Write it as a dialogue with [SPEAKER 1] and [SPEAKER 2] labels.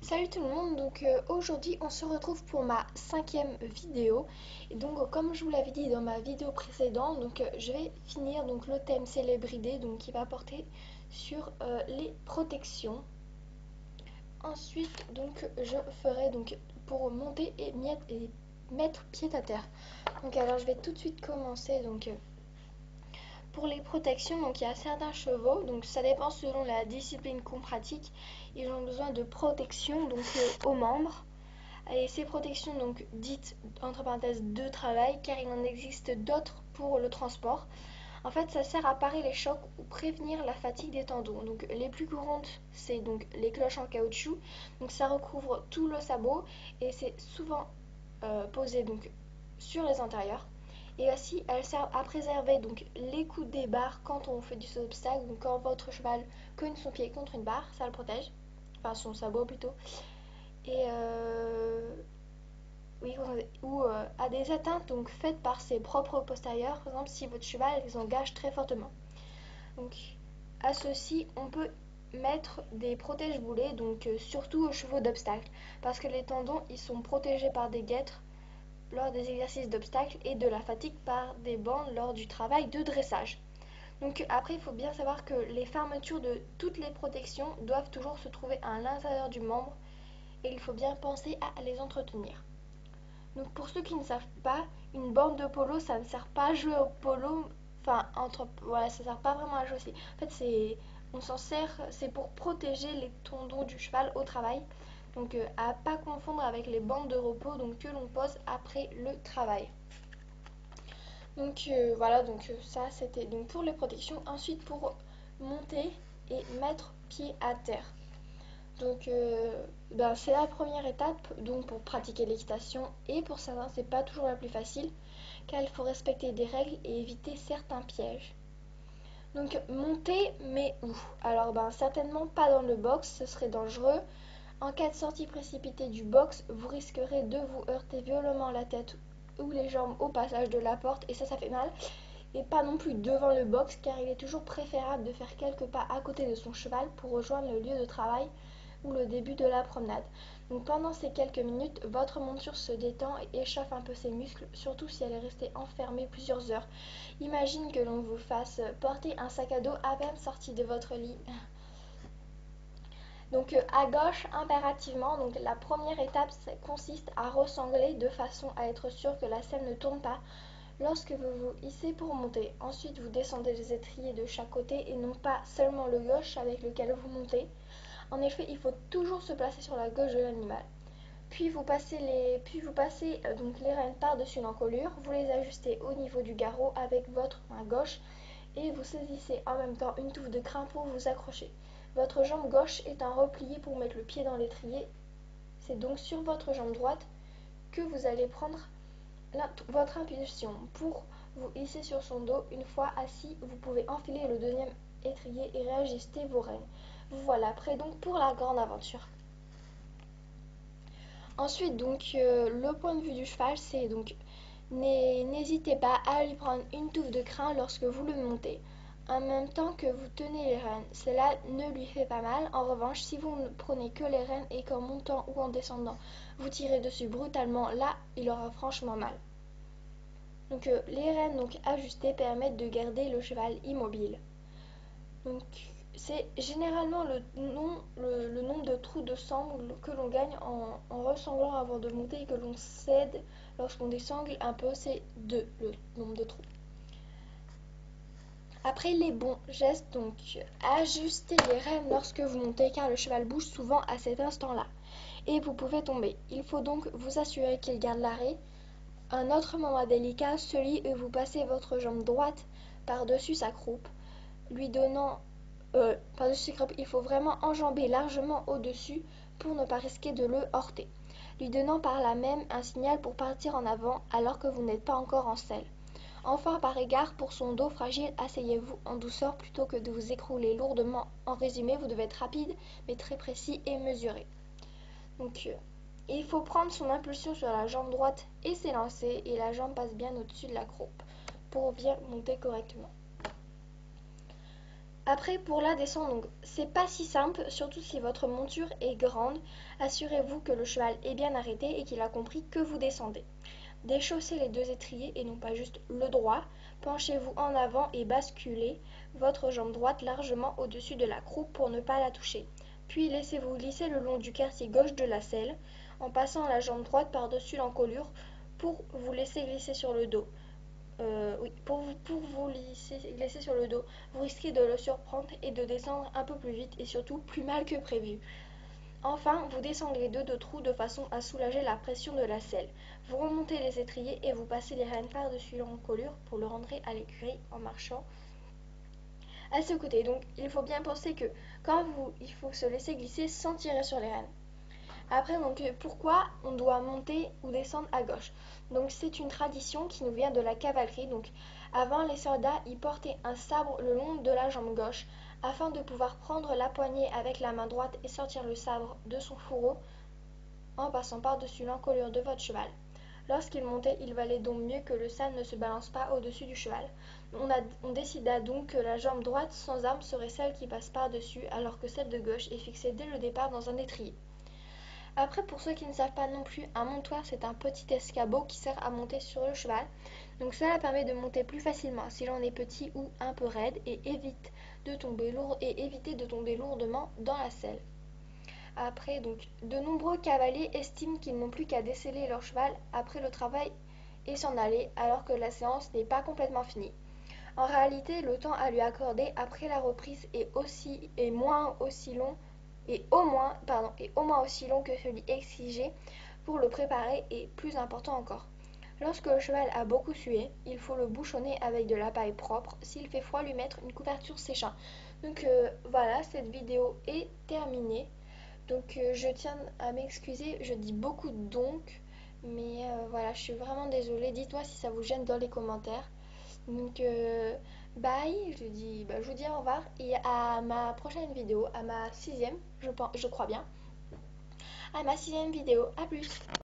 [SPEAKER 1] Salut tout le monde, aujourd'hui on se retrouve pour ma 5e vidéo et comme je vous l'avais dit dans ma vidéo précédente, je vais finir le thème célébridé qui va porter sur les protections. Ensuite je ferai pour monter et mettre pied à terre. Alors je vais tout de suite commencer pour les protections. Il y a certains chevaux, ça dépend selon la discipline qu'on pratique, ils ont besoin de protection aux membres. Et ces protections dites entre parenthèses de travail, car il en existe d'autres pour le transport. En fait, ça sert à parer les chocs ou prévenir la fatigue des tendons. Les plus courantes, c'est les cloches en caoutchouc. Ça recouvre tout le sabot et c'est souvent posé sur les antérieurs. Et aussi, elles servent à préserver les coups des barres quand on fait du saut d'obstacle. Quand votre cheval cogne son pied contre une barre, ça le protège. Enfin, son sabot plutôt. Et oui, ou à des atteintes faites par ses propres postérieurs. Par exemple, si votre cheval les engage très fortement. Donc, à ceci, on peut mettre des protège-boulets, surtout aux chevaux d'obstacle, parce que les tendons, ils sont protégés par des guêtres lors des exercices d'obstacle et de la fatigue par des bandes lors du travail de dressage. Après, il faut bien savoir que les fermetures de toutes les protections doivent toujours se trouver à l'intérieur du membre et il faut bien penser à les entretenir. Pour ceux qui ne savent pas, une bande de polo, ça ne sert pas à jouer au polo. Enfin, voilà, ça sert pas vraiment à jouer. En fait, on s'en sert, c'est pour protéger les tendons du cheval au travail. À pas confondre avec les bandes de repos que l'on pose après le travail. Voilà, ça c'était pour les protections. Ensuite, pour monter et mettre pied à terre. C'est la première étape pour pratiquer l'équitation, et pour certains c'est pas toujours la plus facile car il faut respecter des règles et éviter certains pièges. Monter, mais où? Alors certainement pas dans le box, ce serait dangereux. En cas de sortie précipitée du box, vous risquerez de vous heurter violemment la tête ou les jambes au passage de la porte, et ça fait mal. Et pas non plus devant le box, car il est toujours préférable de faire quelques pas à côté de son cheval pour rejoindre le lieu de travail ou le début de la promenade. Pendant ces quelques minutes, votre monture se détend et échauffe un peu ses muscles, surtout si elle est restée enfermée plusieurs heures. Imagine que l'on vous fasse porter un sac à dos à peine sorti de votre lit. À gauche, impérativement, la première étape consiste à ressangler de façon à être sûr que la selle ne tourne pas lorsque vous vous hissez pour monter. Ensuite, vous descendez les étriers de chaque côté et non pas seulement le gauche avec lequel vous montez. En effet, il faut toujours se placer sur la gauche de l'animal. Puis vous passez les rênes par-dessus l'encolure, vous les ajustez au niveau du garrot avec votre main gauche et vous saisissez en même temps une touffe de crin pour vous accrocher. Votre jambe gauche étant repliée pour mettre le pied dans l'étrier, c'est donc sur votre jambe droite que vous allez prendre votre impulsion. Pour vous hisser sur son dos, une fois assis, vous pouvez enfiler le deuxième étrier et réajuster vos rênes. Vous voilà prêt pour la grande aventure. Ensuite, le point de vue du cheval, c'est n'hésitez pas à lui prendre une touffe de crin lorsque vous le montez, en même temps que vous tenez les rênes. Cela ne lui fait pas mal. En revanche, si vous ne prenez que les rênes et qu'en montant ou en descendant, vous tirez dessus brutalement, là, il aura franchement mal. Les rênes ajustées permettent de garder le cheval immobile. C'est généralement le nombre de trous de sangle que l'on gagne en ressanglant avant de monter et que l'on cède lorsqu'on désangle un peu, c'est 2 le nombre de trous. Après les bons gestes, ajustez les rênes lorsque vous montez car le cheval bouge souvent à cet instant-là et vous pouvez tomber. Il faut donc vous assurer qu'il garde l'arrêt. Un autre moment délicat, celui où vous passez votre jambe droite par-dessus sa croupe, lui donnant par-dessus ses croupe, il faut vraiment enjamber largement au-dessus pour ne pas risquer de le heurter, lui donnant par là même un signal pour partir en avant alors que vous n'êtes pas encore en selle. Enfin, par égard pour son dos fragile, asseyez-vous en douceur plutôt que de vous écrouler lourdement. En résumé, vous devez être rapide, mais très précis et mesuré. Il faut prendre son impulsion sur la jambe droite et s'élancer, et la jambe passe bien au-dessus de la croupe pour bien monter correctement. Après, pour la descente, donc c'est pas si simple, surtout si votre monture est grande. Assurez-vous que le cheval est bien arrêté et qu'il a compris que vous descendez. Déchaussez les deux étriers et non pas juste le droit. Penchez-vous en avant et basculez votre jambe droite largement au-dessus de la croupe pour ne pas la toucher. Puis laissez-vous glisser le long du quartier gauche de la selle en passant la jambe droite par-dessus l'encolure pour vous laisser glisser sur le dos. Pour vous glisser sur le dos, vous risquez de le surprendre et de descendre un peu plus vite et surtout plus mal que prévu. Enfin, vous descendez de deux trous de façon à soulager la pression de la selle. Vous remontez les étriers et vous passez les rênes par-dessus l'encolure pour le rentrer à l'écurie en marchant à ce côté. Donc, il faut bien penser que il faut se laisser glisser sans tirer sur les rênes. Après, donc, pourquoi on doit monter ou descendre à gauche? Donc, c'est une tradition qui nous vient de la cavalerie. Donc, avant, les soldats y portaient un sabre le long de la jambe gauche afin de pouvoir prendre la poignée avec la main droite et sortir le sabre de son fourreau en passant par-dessus l'encolure de votre cheval. Lorsqu'il montait, il valait donc mieux que le sabre ne se balance pas au-dessus du cheval. On décida donc que la jambe droite sans arme serait celle qui passe par-dessus, alors que celle de gauche est fixée dès le départ dans un étrier. Après, pour ceux qui ne savent pas non plus, un montoir c'est un petit escabeau qui sert à monter sur le cheval. Donc cela permet de monter plus facilement si l'on est petit ou un peu raide et éviter de tomber lourdement dans la selle. Après, donc, de nombreux cavaliers estiment qu'ils n'ont plus qu'à déceler leur cheval après le travail et s'en aller, alors que la séance n'est pas complètement finie. En réalité, le temps à lui accorder après la reprise est au moins aussi long que celui exigé pour le préparer et plus important encore. Lorsque le cheval a beaucoup sué, il faut le bouchonner avec de la paille propre. S'il fait froid, lui mettre une couverture séchant. Donc voilà, cette vidéo est terminée. Donc je tiens à m'excuser, je dis beaucoup donc, mais voilà, je suis vraiment désolée. Dites-moi si ça vous gêne dans les commentaires. Donc bye, je vous dis au revoir et à ma prochaine vidéo, à ma sixième, je crois bien, à ma sixième vidéo. À plus.